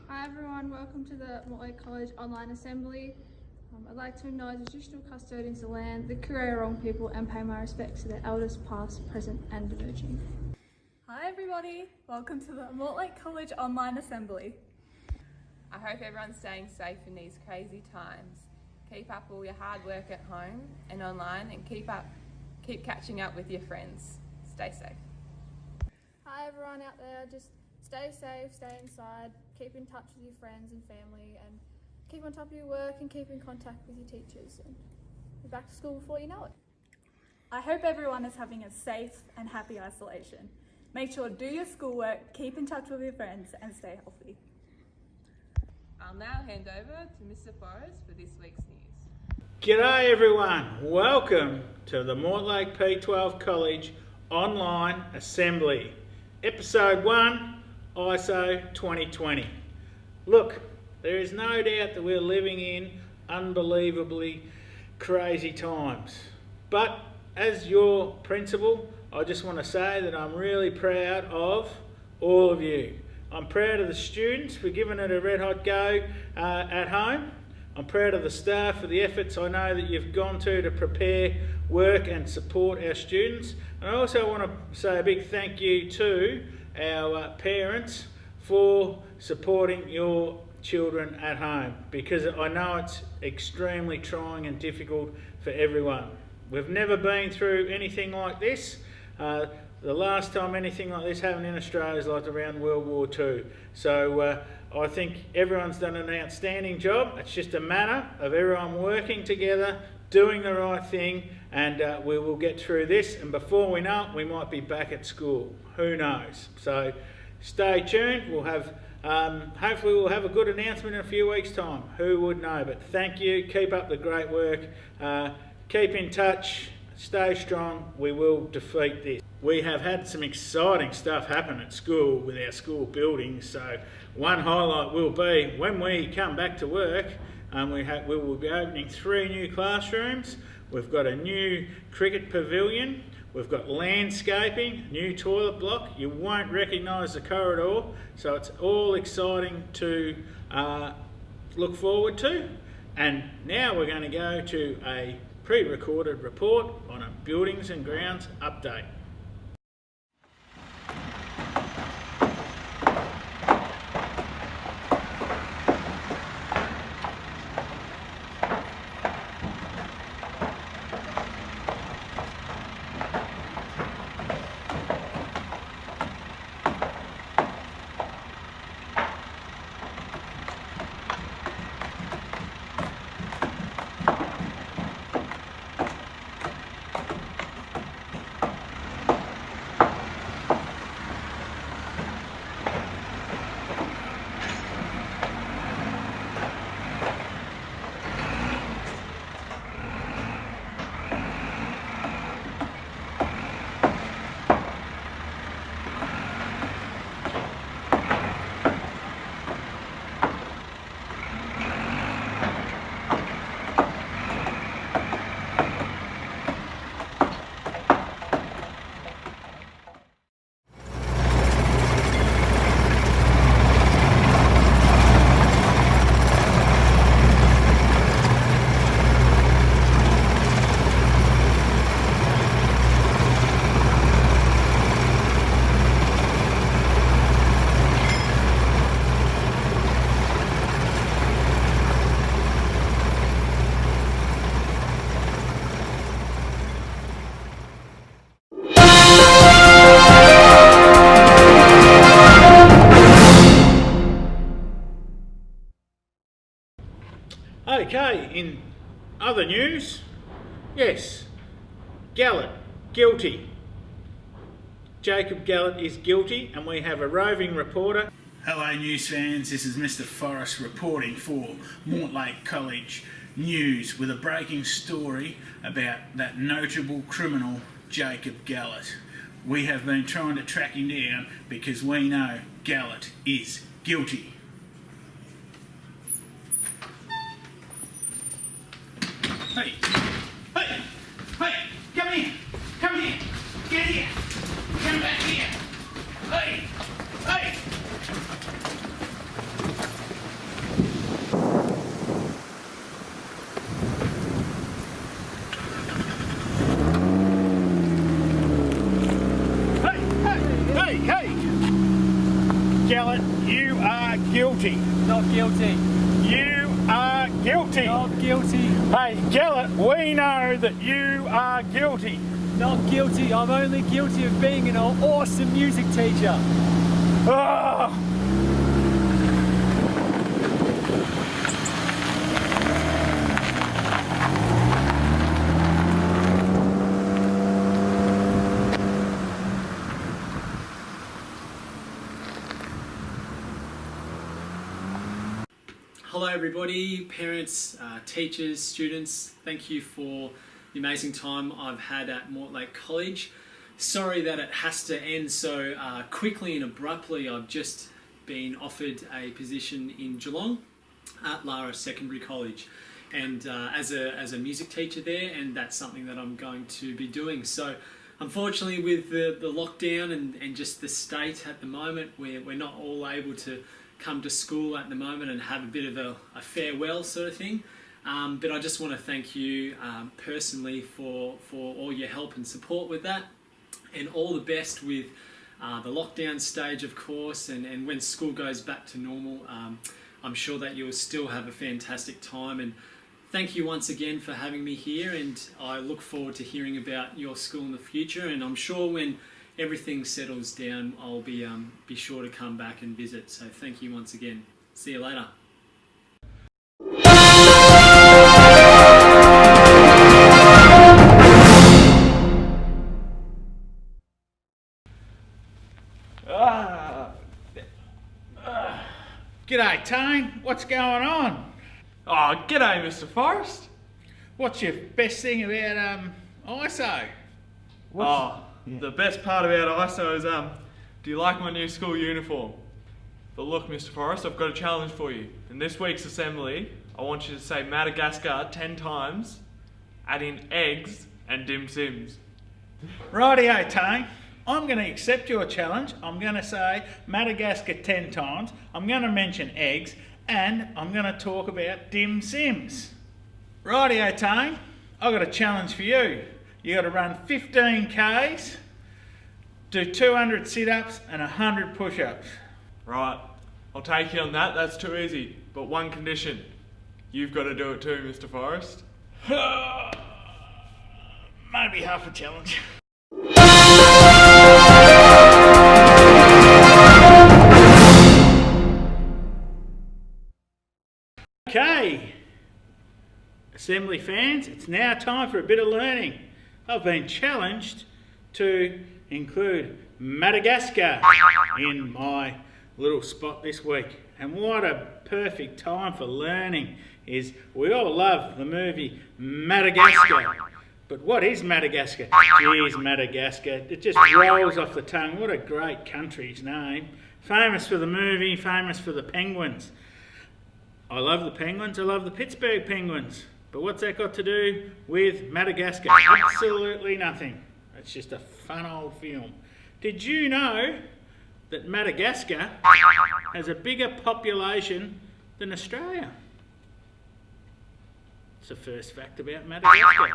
Hi everyone, welcome to the Mortlake College Online Assembly. I'd like to acknowledge the traditional custodians of the land, the Kurrawarong people, and pay my respects to their elders past, present and emerging. Hi everybody, welcome to the Mortlake College Online Assembly. I hope everyone's staying safe in these crazy times. Keep up all your hard work at home and online, and keep catching up with your friends. Stay safe. Hi everyone out there, just stay safe, stay inside, keep in touch with your friends and family, and keep on top of your work and keep in contact with your teachers, and be back to school before you know it. I hope everyone is having a safe and happy isolation. Make sure to do your schoolwork, keep in touch with your friends and stay healthy. I'll now hand over to Mr. Forrest for this week's news. G'day everyone, welcome to the Mortlake P12 College Online Assembly, Episode 1, ISO 2020. Look, there is no doubt that we're living in unbelievably crazy times, but as your principal, I just want to say that I'm really proud of all of you. I'm proud of the students for giving it a red hot go at home. I'm proud of the staff for the efforts I know that you've gone to prepare, work and support our students. And I also want to say a big thank you to our parents for supporting your children at home, because I know it's extremely trying and difficult for everyone. We've never been through anything like this. The last time anything like this happened in Australia is like around World War II. So I think everyone's done an outstanding job. It's just a matter of everyone working together, doing the right thing, and we will get through this. And before we know it, we might be back at school. Who knows? So stay tuned. We'll have, hopefully we'll have a good announcement in a few weeks' time. Who would know? But thank you. Keep up the great work. Keep in touch. Stay strong. We will defeat this. We have had some exciting stuff happen at school with our school buildings. So one highlight will be when we come back to work, we will be opening 3 new classrooms. We've got a new cricket pavilion. We've got landscaping, new toilet block. You won't recognise the corridor. So it's all exciting to look forward to. And now we're going to go to a pre-recorded report on a buildings and grounds update. Okay, in other news, yes, Gallett, guilty. Jacob Gallett is guilty, and we have a roving reporter. Hello news fans, this is Mr. Forrest reporting for Mortlake College News with a breaking story about that notable criminal Jacob Gallett. We have been trying to track him down because we know Gallett is guilty. Hey, hey, hey, come here, get here, come back here, hey, hey. guilty. Not guilty. You are guilty. Not guilty. Hey, Gellert, we know that you are guilty. Not guilty. I'm only guilty of being an awesome music teacher. Ah! Hello everybody, parents, teachers, students, thank you for the amazing time I've had at Mortlake College. Sorry that it has to end so quickly and abruptly. I've just been offered a position in Geelong at Lara Secondary College and as a music teacher there, and that's something that I'm going to be doing. So unfortunately with the lockdown and just the state at the moment, we're not all able to come to school at the moment and have a bit of a farewell sort of thing. But I just want to thank you personally for all your help and support with that, and all the best with the lockdown stage, of course, and when school goes back to normal. I'm sure that you'll still have a fantastic time, and thank you once again for having me here, and I look forward to hearing about your school in the future, and I'm sure when everything settles down, I'll be sure to come back and visit. So thank you once again. See you later. G'day, Tane. What's going on? Oh, g'day, Mr. Forrest. What's your best thing about ISO? The best part about ISO is, do you like my new school uniform? But look, Mr. Forrest, I've got a challenge for you. In this week's assembly, I want you to say Madagascar 10 times, add in eggs and dim sims. Rightio, Tane. I'm going to accept your challenge. I'm going to say Madagascar 10 times. I'm going to mention eggs, and I'm going to talk about dim sims. Rightio, Tane. I've got a challenge for you. You got to run 15 Ks, do 200 sit-ups and 100 push-ups. Right, I'll take you on that. That's too easy. But one condition. You've got to do it too, Mr. Forrest. Maybe half a challenge. Okay, Assembly fans, it's now time for a bit of learning. I've been challenged to include Madagascar in my little spot this week. And what a perfect time for learning is we all love the movie Madagascar. But what is Madagascar? Geez, Madagascar. It just rolls off the tongue. What a great country's name. Famous for the movie, famous for the penguins. I love the penguins, I love the Pittsburgh Penguins. But what's that got to do with Madagascar? Absolutely nothing. It's just a fun old film. Did you know that Madagascar has a bigger population than Australia? It's the first fact about Madagascar.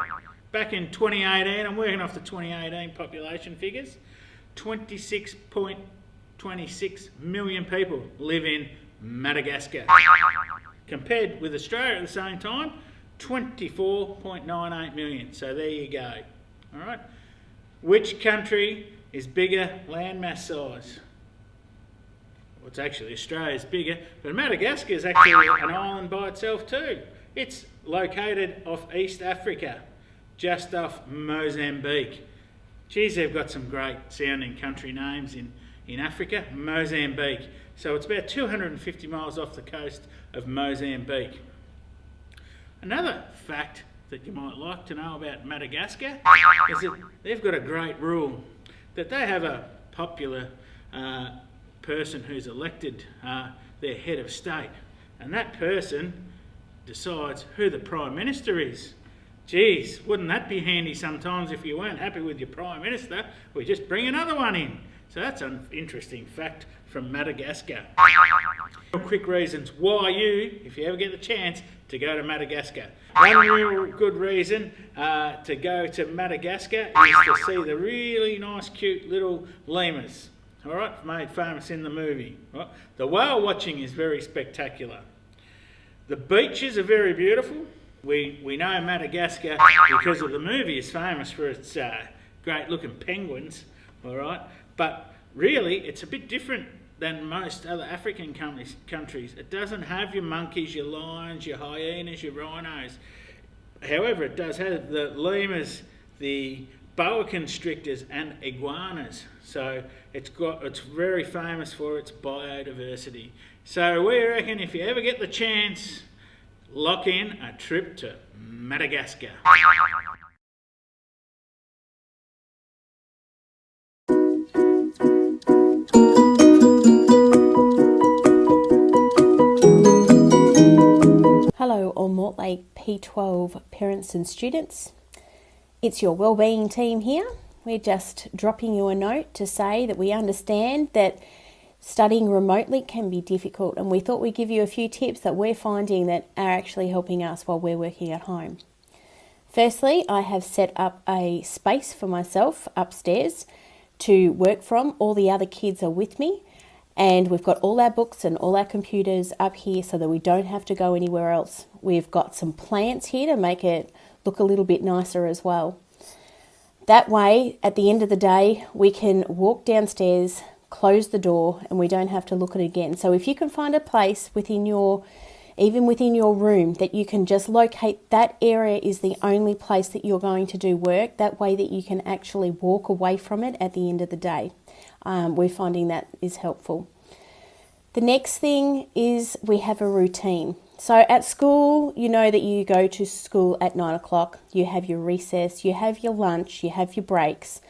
Back in 2018, I'm working off the 2018 population figures, 26.26 million people live in Madagascar. Compared with Australia at the same time, 24.98 million. So there you go. All right. Which country is bigger landmass size? Well, it's actually Australia's bigger, but Madagascar is actually an island by itself too. It's located off East Africa, just off Mozambique. Geez, they've got some great sounding country names in Africa. Mozambique. So it's about 250 miles off the coast of Mozambique. Another fact that you might like to know about Madagascar is that they've got a great rule, that they have a popular person who's elected their head of state, and that person decides who the Prime Minister is. Geez, wouldn't that be handy sometimes if you weren't happy with your Prime Minister? We just bring another one in. So that's an interesting fact from Madagascar. Quick reasons why you, if you ever get the chance, to go to Madagascar. One real good reason to go to Madagascar is to see the really nice, cute little lemurs. all right, made famous in the movie. Right? The whale watching is very spectacular. The beaches are very beautiful. We know Madagascar, because of the movie, is famous for its great looking penguins, all right? But really, it's a bit different than most other African countries. It doesn't have your monkeys, your lions, your hyenas, your rhinos. However, it does have the lemurs, the boa constrictors and iguanas. So it's very famous for its biodiversity. So we reckon if you ever get the chance, lock in a trip to Madagascar. Hello, all Mortlake P12 parents and students. It's your wellbeing team here. We're just dropping you a note to say that we understand that studying remotely can be difficult, and we thought we'd give you a few tips that we're finding that are actually helping us while we're working at home. Firstly, I have set up a space for myself upstairs to work from. All the other kids are with me, and we've got all our books and all our computers up here so that we don't have to go anywhere else. We've got some plants here to make it look a little bit nicer as well. That way, at the end of the day, we can walk downstairs, close the door, and we don't have to look at it again. So if you can find a place even within your room that you can just locate, that area is the only place that you're going to do work, that way that you can actually walk away from it at the end of the day. We're finding that is helpful. The next thing is we have a routine. So at school, you know that you go to school at 9 o'clock, you have your recess, you have your lunch, you have your breaks.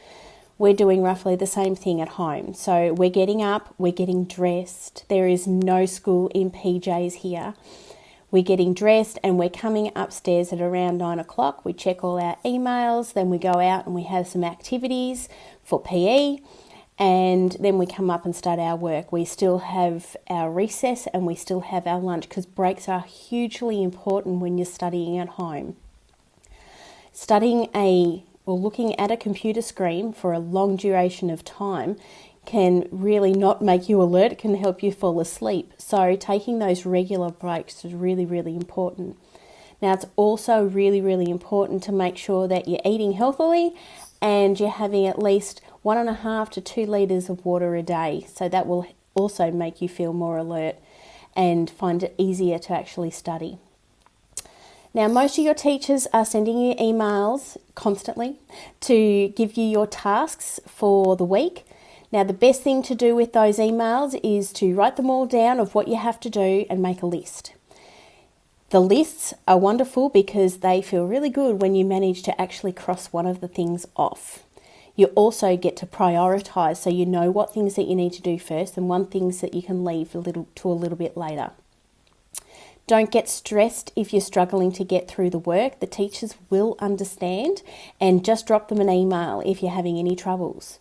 We're doing roughly the same thing at home. So we're getting up, we're getting dressed. There is no school in PJs here. We're getting dressed and we're coming upstairs at around 9 o'clock. We check all our emails, then we go out and we have some activities for PE. And then we come up and start our work. We still have our recess and we still have our lunch, because breaks are hugely important when you're studying at home. Looking at a computer screen for a long duration of time can really not make you alert. It can help you fall asleep. So taking those regular breaks is really, really important. Now, it's also really, really important to make sure that you're eating healthily and you're having at least 1.5 to 2 litres of water a day. So that will also make you feel more alert and find it easier to actually study. Now, most of your teachers are sending you emails constantly to give you your tasks for the week. Now, the best thing to do with those emails is to write them all down of what you have to do and make a list. The lists are wonderful because they feel really good when you manage to actually cross one of the things off. You also get to prioritise, so you know what things that you need to do first and what things that you can leave a little bit later. Don't get stressed if you're struggling to get through the work. The teachers will understand, and just drop them an email if you're having any troubles.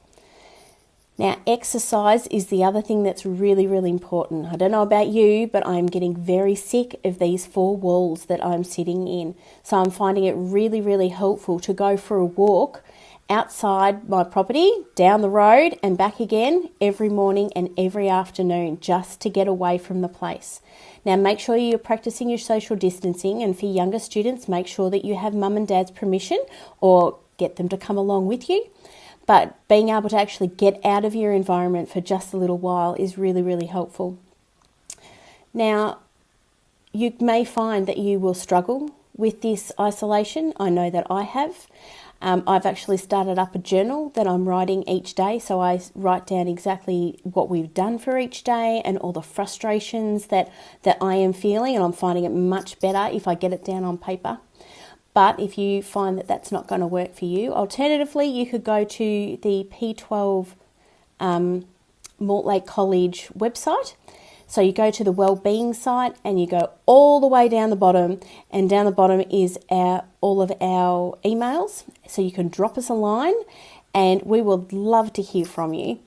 Now, exercise is the other thing that's really, really important. I don't know about you, but I'm getting very sick of these 4 walls that I'm sitting in. So I'm finding it really, really helpful to go for a walk outside my property, down the road and back again every morning and every afternoon, just to get away from the place. Now, make sure you're practicing your social distancing, and for younger students, make sure that you have mum and dad's permission or get them to come along with you. But being able to actually get out of your environment for just a little while is really, really helpful. Now, you may find that you will struggle with this isolation. I know that I have. I've actually started up a journal that I'm writing each day. So I write down exactly what we've done for each day and all the frustrations that I am feeling. And I'm finding it much better if I get it down on paper. But if you find that that's not going to work for you, alternatively, you could go to the P12 Mortlake College website. So you go to the wellbeing site and you go all the way down the bottom, and down the bottom is all of our emails. So you can drop us a line and we would love to hear from you.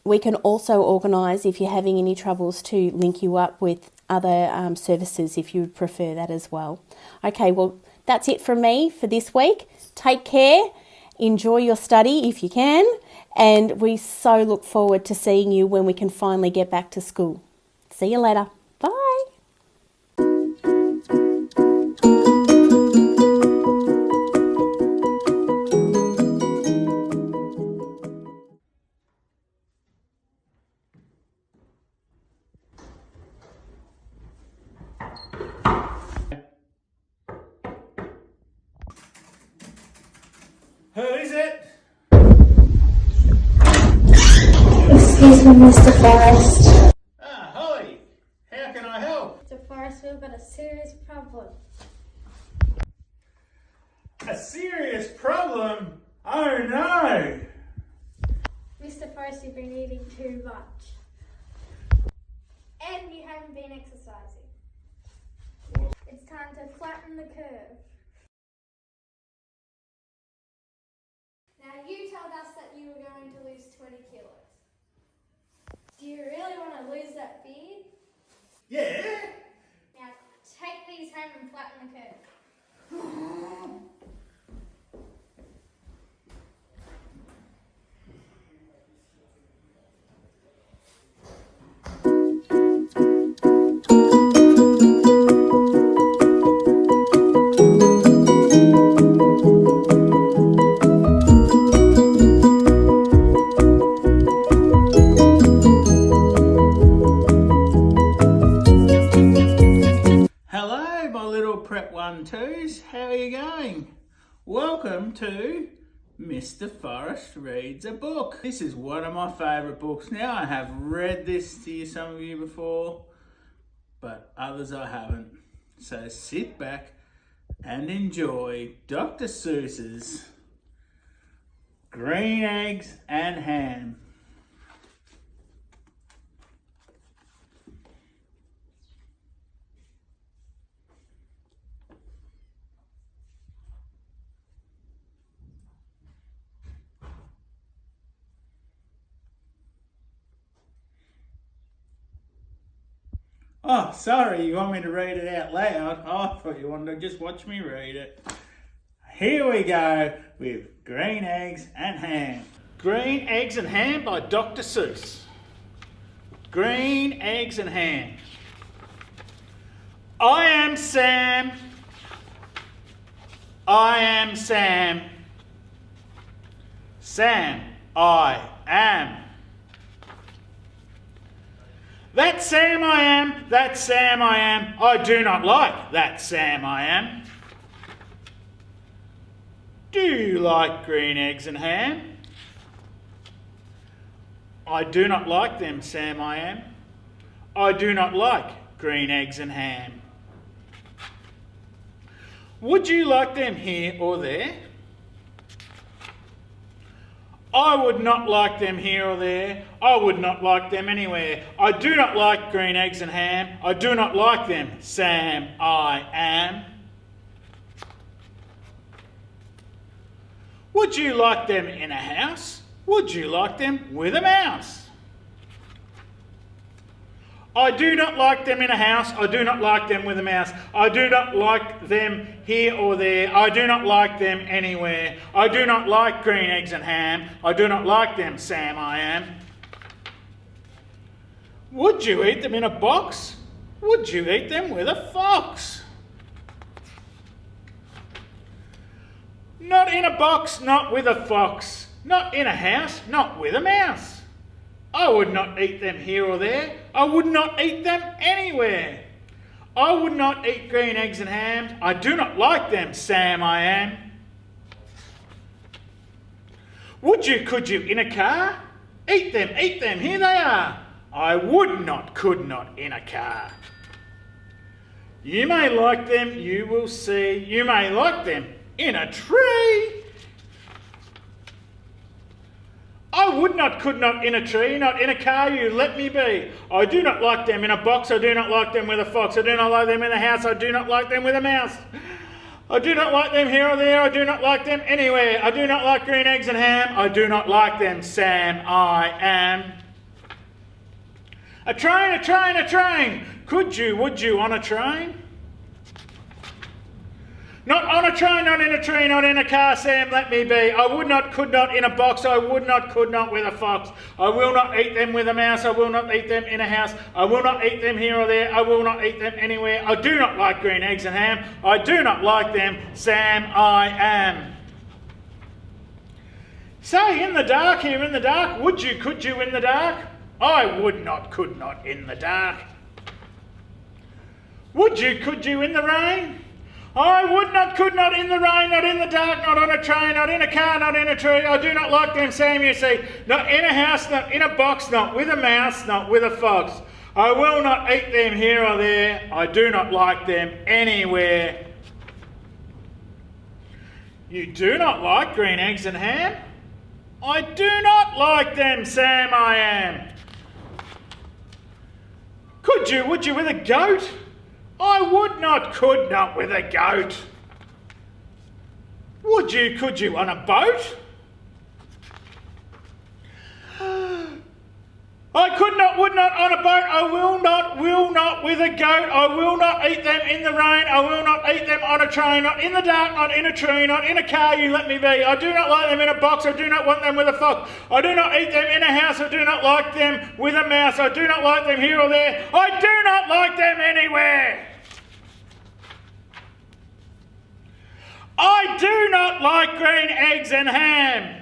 We can also organise, if you're having any troubles, to link you up with other services if you would prefer that as well. Okay, well, that's it from me for this week. Take care, Enjoy your study if you can, and we so look forward to seeing you when we can finally get back to school. See you later. Bye. Who is it? Excuse me, Mr. Forrest. Ah, Holly. How can I help? Mr. Forrest, we've got a serious problem. A serious problem? Oh no! Mr. Forrest, you've been eating too much. And you haven't been exercising. It's time to flatten the curve. Now you told us that you were going to lose 20 kilos. Do you really want to lose that beard? Yeah? Now take these home and flatten the curve. Hello, my little Prep 1-2s. How are you going? Welcome to Mr. Forrest Reads a Book. This is one of my favourite books. Now, I have read this to some of you before, but others I haven't. So sit back and enjoy Dr. Seuss's Green Eggs and Ham. Oh, sorry, you want me to read it out loud? Oh, I thought you wanted to just watch me read it. Here we go with Green Eggs and Ham. Green Eggs and Ham by Dr. Seuss. Green Eggs and Ham. I am Sam. I am Sam. Sam, I am. That Sam I am, that Sam I am, I do not like that Sam I am. Do you like green eggs and ham? I do not like them, Sam I am. I do not like green eggs and ham. Would you like them here or there? I would not like them here or there. I would not like them anywhere. I do not like green eggs and ham. I do not like them, Sam I am. Would you like them in a house? Would you like them with a mouse? I do not like them in a house. I do not like them with a mouse. I do not like them here or there. I do not like them anywhere. I do not like green eggs and ham. I do not like them, Sam I am. Would you eat them in a box? Would you eat them with a fox? Not in a box, not with a fox. Not in a house, not with a mouse. I would not eat them here or there. I would not eat them anywhere. I would not eat green eggs and ham. I do not like them, Sam I am. Would you, could you, in a car? Eat them, here they are. I would not, could not, in a car. You may like them, you will see. You may like them in a tree. I would not, could not, in a tree, not in a car, you let me be. I do not like them in a box, I do not like them with a fox, I do not like them in a house, I do not like them with a mouse. I do not like them here or there, I do not like them anywhere. I do not like green eggs and ham, I do not like them, Sam I am. A train, a train, a train. Could you, would you on a train? Not on a train, not in a tree, not in a car, Sam, let me be. I would not, could not in a box, I would not, could not with a fox. I will not eat them with a mouse, I will not eat them in a house. I will not eat them here or there, I will not eat them anywhere. I do not like green eggs and ham, I do not like them, Sam, I am. Say, in the dark, here in the dark, would you, could you in the dark? I would not, could not in the dark. Would you, could you in the rain? I would not, could not in the rain, not in the dark, not on a train, not in a car, not in a tree. I do not like them, Sam, you see. Not in a house, not in a box, not with a mouse, not with a fox. I will not eat them here or there. I do not like them anywhere. You do not like green eggs and ham? I do not like them, Sam, I am. Could you, would you with a goat? I would not, could not with a goat. Would you, could you on a boat? I could not, would not on a boat. I will not with a goat. I will not eat them in the rain. I will not eat them on a train, not in the dark, not in a tree, not in a car, you let me be. I do not like them in a box. I do not want them with a fox. I do not eat them in a house. I do not like them with a mouse. I do not like them here or there. I do not like them anywhere. I do not like green eggs and ham.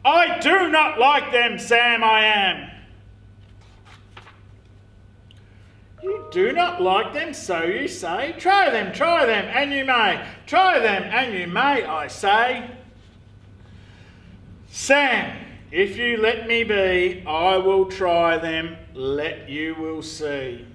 I do not like them, Sam, I am. You do not like them, so you say. Try them, and you may. Try them, and you may, I say. Sam, if you let me be, I will try them, let you will see.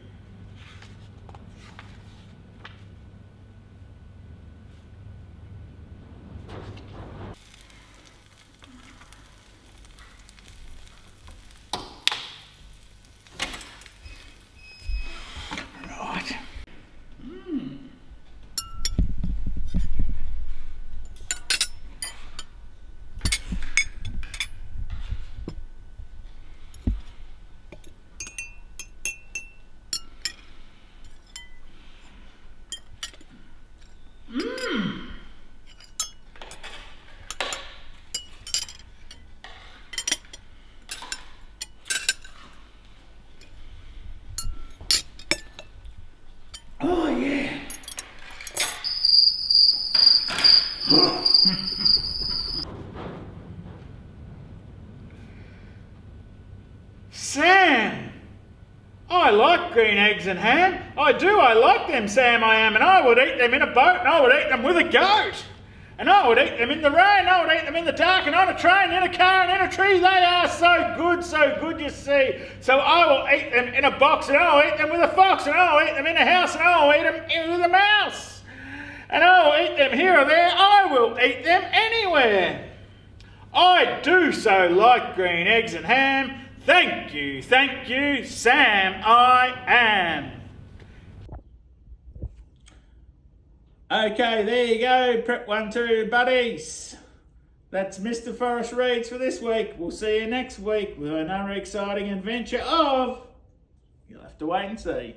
Oh, yeah. Sam, I like green eggs and ham. I do, I like them, Sam, I am. And I would eat them in a boat, and I would eat them with a goat. And I would eat them in the rain, I would eat them in the dark, and on a train, in a car, and in a tree. They are so good, you see. So I will eat them in a box, and I'll eat them with a fox, and I'll eat them in a house, and I'll eat them with a mouse. And I will eat them here or there. I will eat them anywhere. I do so like green eggs and ham. Thank you, Sam, I am. Okay, there you go, Prep 1, 2, buddies. That's Mr. Forrest Reads for this week. We'll see you next week with another exciting adventure of... You'll have to wait and see.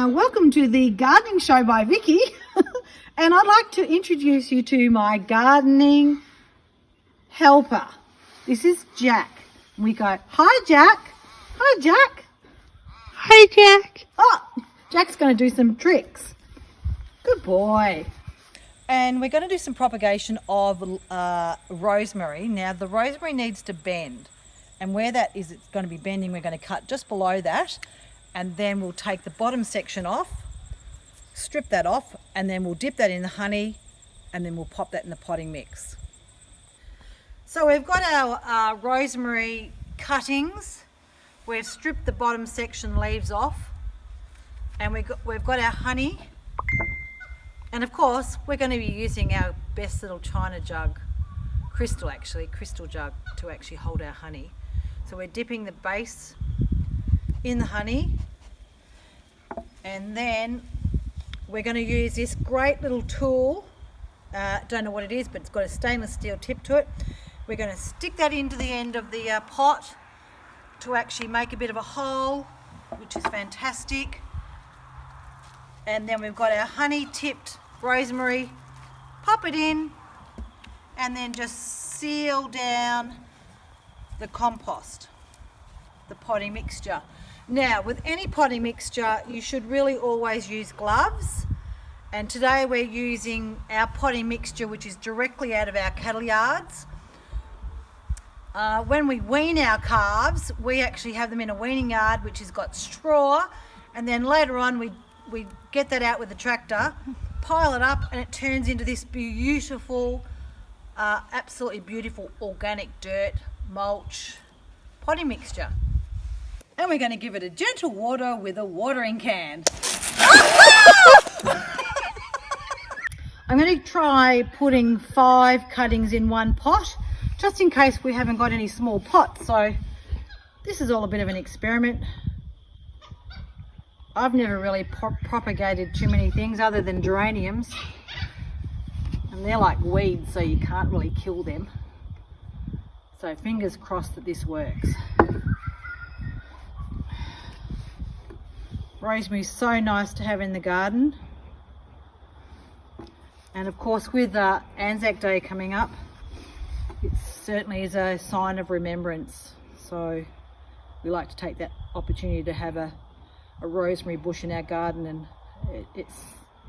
Welcome to the gardening show by Vicky and I'd like to introduce you to my gardening helper. This is Jack. We go, hi Jack. Hi Jack. Hi Jack. Oh, Jack's going to do some tricks. Good boy. And we're going to do some propagation of rosemary. Now the rosemary needs to bend, and where that is, it's going to be bending, we're going to cut just below that, and then we'll take the bottom section off, strip that off, and then we'll dip that in the honey, and then we'll pop that in the potting mix. So we've got our rosemary cuttings. We've stripped the bottom section leaves off, and we've got our honey, and of course we're going to be using our best little china jug crystal jug to actually hold our honey. So we're dipping the base in the honey, and then we're going to use this great little tool. Don't know what it is, but it's got a stainless steel tip to it. We're going to stick that into the end of the pot to actually make a bit of a hole, which is fantastic. And then we've got our honey tipped rosemary. Pop it in and then just seal down the compost, the potting mixture. Now, with any potting mixture, you should really always use gloves. And today we're using our potting mixture, which is directly out of our cattle yards. When we wean our calves, we actually have them in a weaning yard, which has got straw. And then later on, we get that out with the tractor, pile it up, and it turns into this beautiful, absolutely beautiful organic dirt, mulch, potting mixture. And we're going to give it a gentle water with a watering can. I'm going to try putting 5 cuttings in one pot, just in case we haven't got any small pots. So this is all a bit of an experiment. I've never really propagated too many things other than geraniums, and they're like weeds, so you can't really kill them. So fingers crossed that this works. Rosemary's so nice to have in the garden. And of course, with Anzac Day coming up, it certainly is a sign of remembrance. So we like to take that opportunity to have a rosemary bush in our garden, and it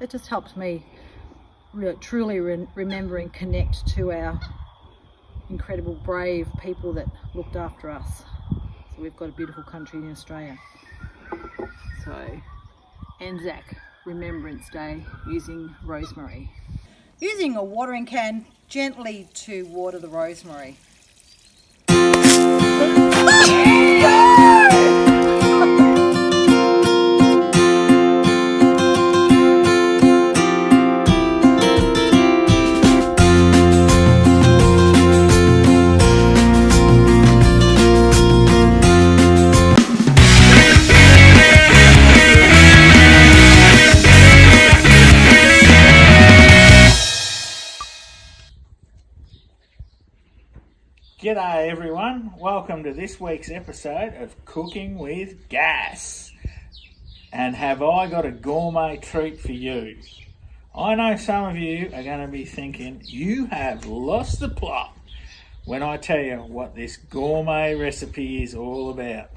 just helps me truly remember and connect to our incredible, brave people that looked after us. So we've got a beautiful country in Australia. So Anzac Remembrance Day using rosemary. Using a watering can gently to water the rosemary. G'day everyone, welcome to this week's episode of Cooking with Gas. And have I got a gourmet treat for you? I know some of you are going to be thinking you have lost the plot when I tell you what this gourmet recipe is all about.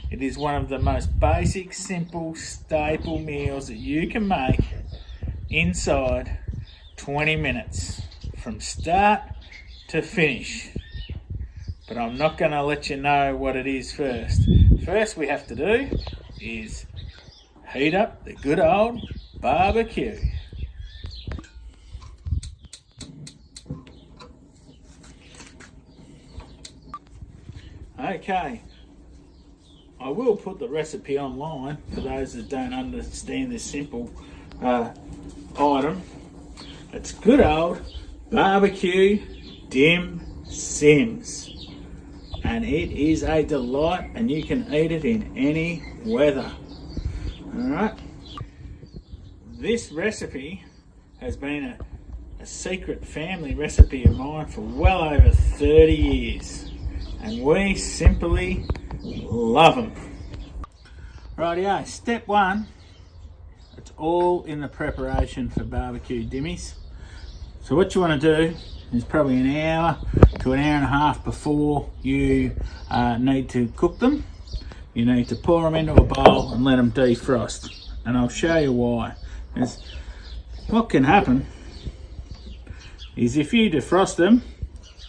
It is one of the most basic, simple, staple meals that you can make inside 20 minutes from start to finish. But I'm not going to let you know what it is first. First we have to do is heat up the good old barbecue. Okay, I will put the recipe online for those that don't understand this simple item. It's good old barbecue dim sims. And it is a delight, and you can eat it in any weather. Alright, this recipe has been a secret family recipe of mine for well over 30 years, and we simply love them. Rightio, step 1, it's all in the preparation for barbecue dimmies. So what you want to do is probably an hour to an hour and a half before you need to cook them. You need to pour them into a bowl and let them defrost. And I'll show you why. Because what can happen is if you defrost them,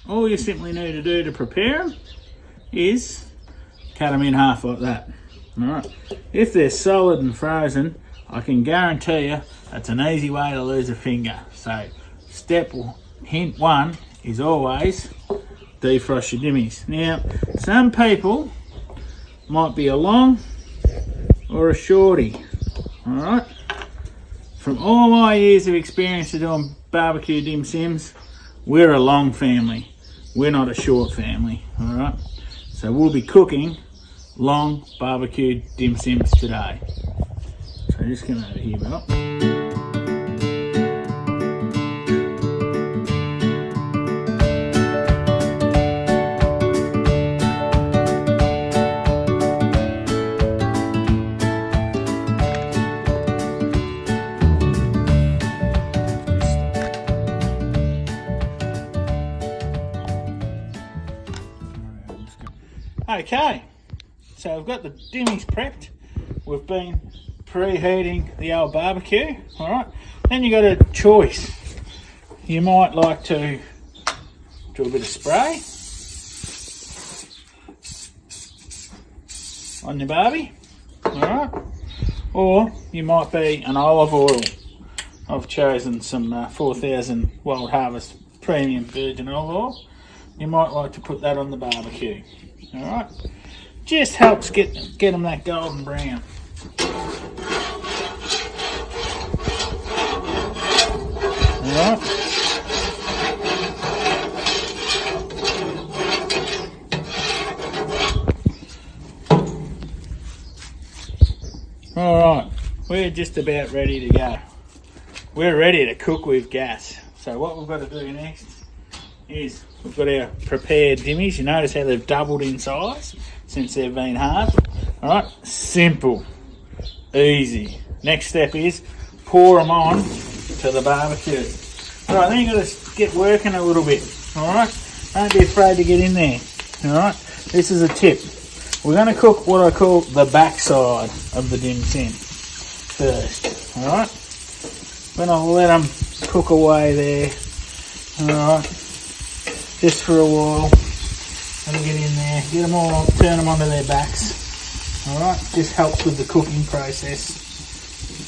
all you simply need to do to prepare them is cut them in half like that. Alright. If they're solid and frozen, I can guarantee you that's an easy way to lose a finger. So hint 1 is always defrost your dimmies. Now, some people might be a long or a shorty. Alright, from all my years of experience of doing barbecue dim sims, we're a long family. We're not a short family, all right? So we'll be cooking long barbecued dim sims today. So just come over here, Mel. Okay, so I've got the dimmies prepped. We've been preheating the old barbecue, all right? Then you got a choice. You might like to do a bit of spray on your barbie, all right? Or you might be an olive oil. I've chosen some 4000 Wild Harvest Premium Virgin Olive Oil. You might like to put that on the barbecue. All right, just helps get them that golden brown. All right. All right, we're just about ready to go. We're ready to cook with gas. So what we've got to do next is we've got our prepared dimmies. You notice how they've doubled in size since they've been halved. All right, simple, easy. Next step is pour them on to the barbecue. All right, then you've got to get working a little bit. All right, don't be afraid to get in there. All right, this is a tip. We're going to cook what I call the backside of the dim sim first. All right, we're going to let them cook away there. All right. Just for a while, let them get in there, get them all, turn them onto their backs. All right, just helps with the cooking process.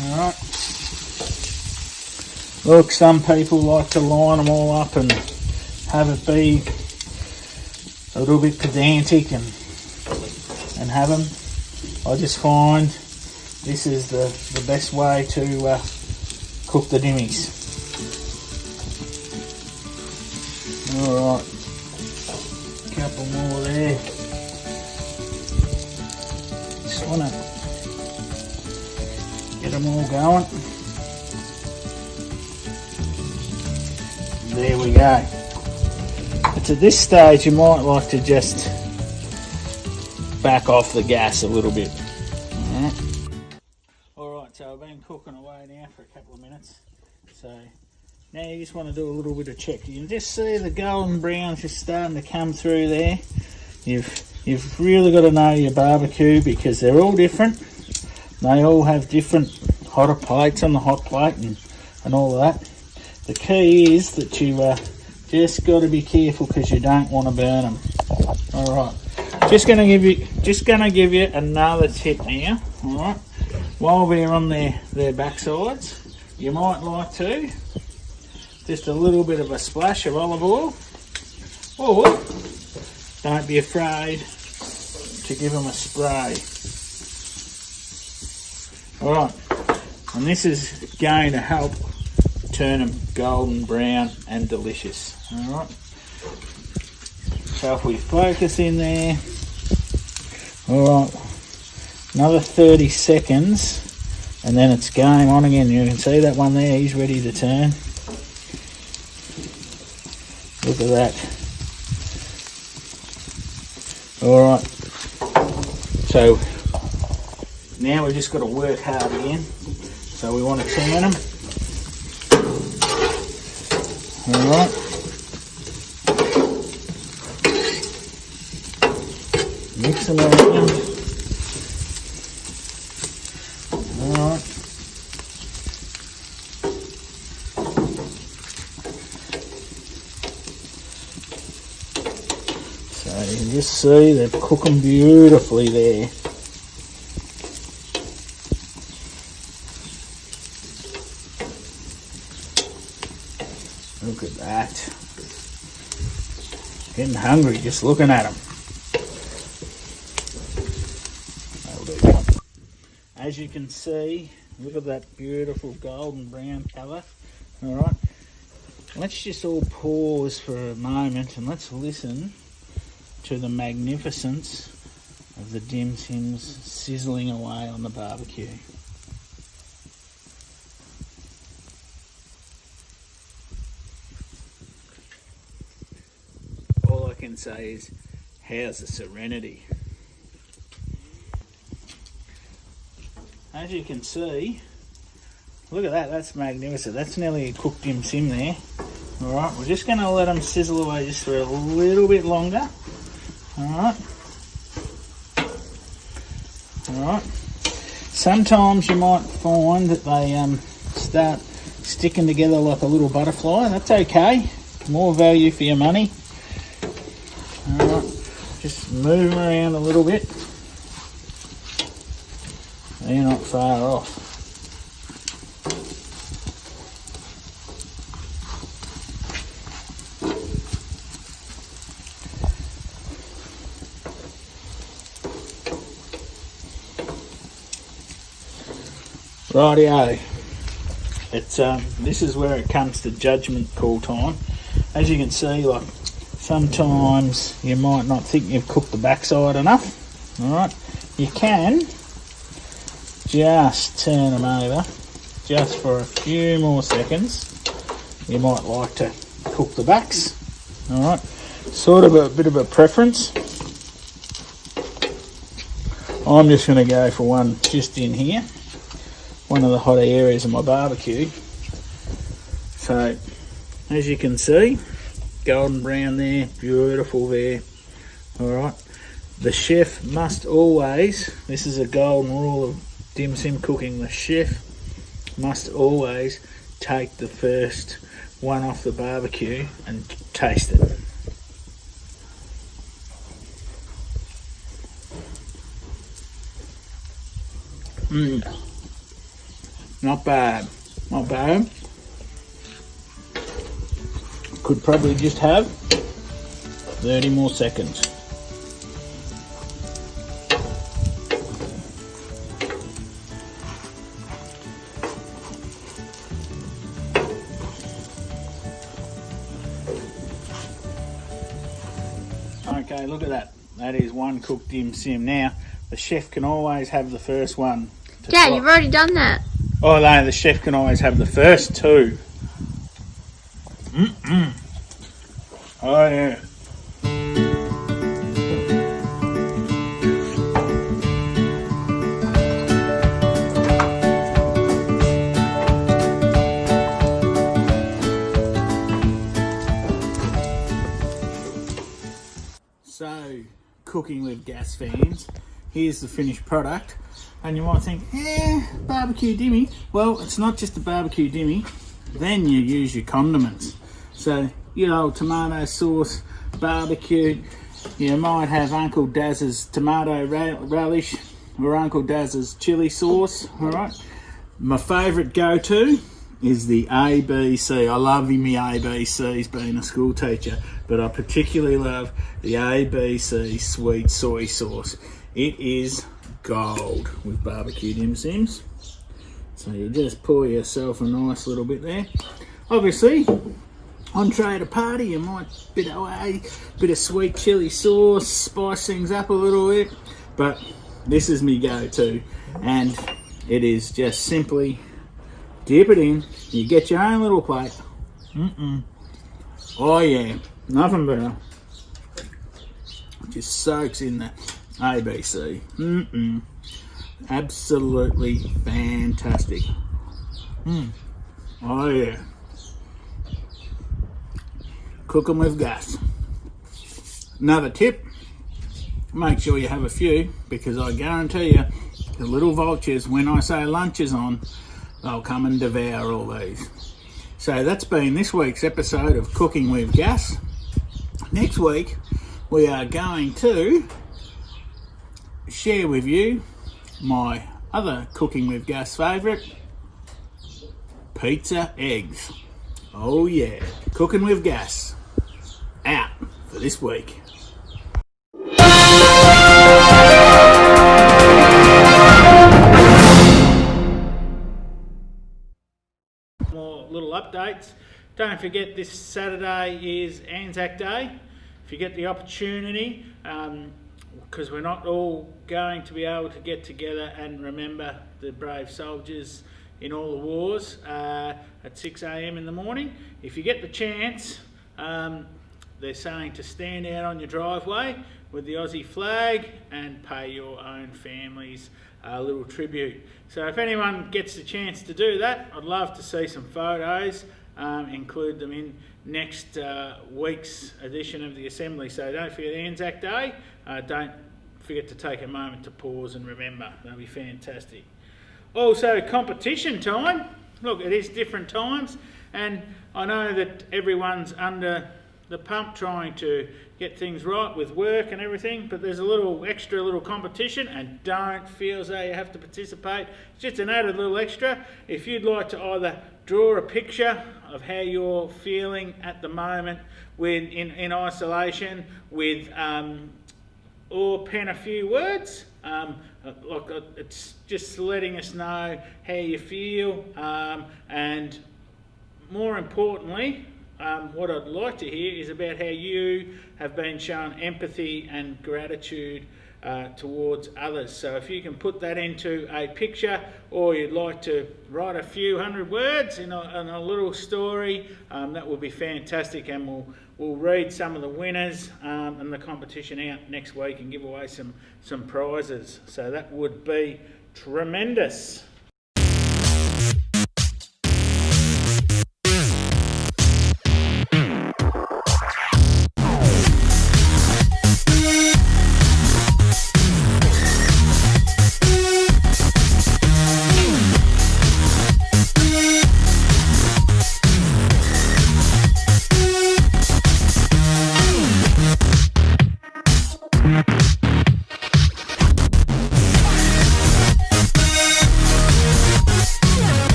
All right. Look, some people like to line them all up and have it be a little bit pedantic and have them. I just find this is the best way to cook the dimmies. Alright, a couple more there. Just want to get them all going. There we go. But at this stage you might like to just back off the gas a little bit. Alright, so I've been cooking away now for a couple of minutes. So now you just want to do a little bit of check. You can just see the golden brown's just starting to come through there. You've really got to know your barbecue because they're all different. They all have different hotter plates on the hot plate and all of that. The key is that you just got to be careful because you don't want to burn them. All right, just gonna give you another tip now. All right, while we're on their backsides, you might like to just a little bit of a splash of olive oil, or don't be afraid to give them a spray. All right, and this is going to help turn them golden brown and delicious. All right, so if we focus in there, all right, another 30 seconds and then it's game on again. You can see that one there, he's ready to turn. Look at that. All right, so now we've just got to work hard again. So we want to turn them. All right. Mix them around. All right. So you can just see they're cooking beautifully there. Look at that. Getting hungry just looking at them. As you can see, look at that beautiful golden brown colour. All right. let's just all pause for a moment and let's listen to the magnificence of the dim sims sizzling away on the barbecue. All I can say is, how's the serenity? As you can see, look at that, that's magnificent. That's nearly a cooked dim sim there. Alright, we're just going to let them sizzle away just for a little bit longer. Alright. Alright. Sometimes you might find that they start sticking together like a little butterfly. That's okay. More value for your money. Alright. Just move them around a little bit. They're not far off. Rightio. It's this is where it comes to judgment call time. As you can see, like sometimes you might not think you've cooked the backside enough. Alright. You can just turn them over just for a few more seconds. You might like to cook the backs. Alright. Sort of a bit of a preference. I'm just going to go for one just in here. One of the hotter areas of my barbecue. So, as you can see, golden brown there, beautiful there. Alright. The chef must always, this is a golden rule of dim sim cooking, the chef must always take the first one off the barbecue and taste it. Not bad, not bad. Could probably just have 30 more seconds. Okay, look at that. That is one cooked dim sim. Now, the chef can always have the first one. Dad, you've already done that. Oh no, the chef can always have the first two. Oh yeah. So, cooking with gas fans, here's the finished product. And you might think, barbecue dimmy. Well, it's not just a barbecue dimmy. Then you use your condiments. So, your old tomato sauce, barbecue. You might have Uncle Daz's tomato relish or Uncle Daz's chili sauce. All right. My favourite go-to is the ABC. I love me ABCs being a school teacher, but I particularly love the ABC sweet soy sauce. It is gold with barbecue dim sims. So you just pour yourself a nice little bit there. Obviously, entree at a party, you might bit of sweet chili sauce, spice things up a little bit, but this is me go-to, and it is just simply dip it in. You get your own little plate. Oh yeah, nothing better. Just soaks in that ABC. Absolutely fantastic. Oh yeah. Cook them with gas. Another tip, make sure you have a few, because I guarantee you the little vultures, when I say lunch is on, they'll come and devour all these. So that's been this week's episode of Cooking with Gas. Next week we are going to share with you my other Cooking with Gas favourite, pizza eggs. Oh yeah, Cooking with Gas out for this week. More little updates. don't forget this Saturday is Anzac Day. If you get the opportunity, because we're not all going to be able to get together and remember the brave soldiers in all the wars at 6 a.m. in the morning. If you get the chance, they're saying to stand out on your driveway with the Aussie flag and pay your own families a little tribute. So if anyone gets the chance to do that, I'd love to see some photos, include them in next week's edition of the Assembly. So don't forget Anzac Day, don't forget to take a moment to pause and remember. That'll be fantastic. Also, competition time. Look, it is different times, and I know that everyone's under the pump trying to get things right with work and everything, but there's a little extra little competition, and don't feel as though you have to participate. It's just an added little extra. If you'd like to either draw a picture of how you're feeling at the moment in isolation with or pen a few words. It's just letting us know how you feel, and more importantly, what I'd like to hear is about how you have been shown empathy and gratitude towards others. So if you can put that into a picture, or you'd like to write a few hundred words in a little story, that would be fantastic, and we'll read some of the winners and the competition out next week and give away some prizes. So that would be tremendous.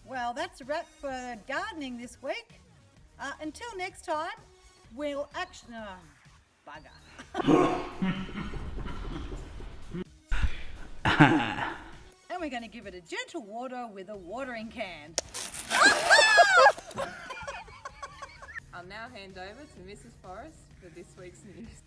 Well, that's a wrap for gardening this week. Until next time, we'll actually... bugger. And we're going to give it a gentle water with a watering can. I'll now hand over to Mrs. Forrest for this week's news.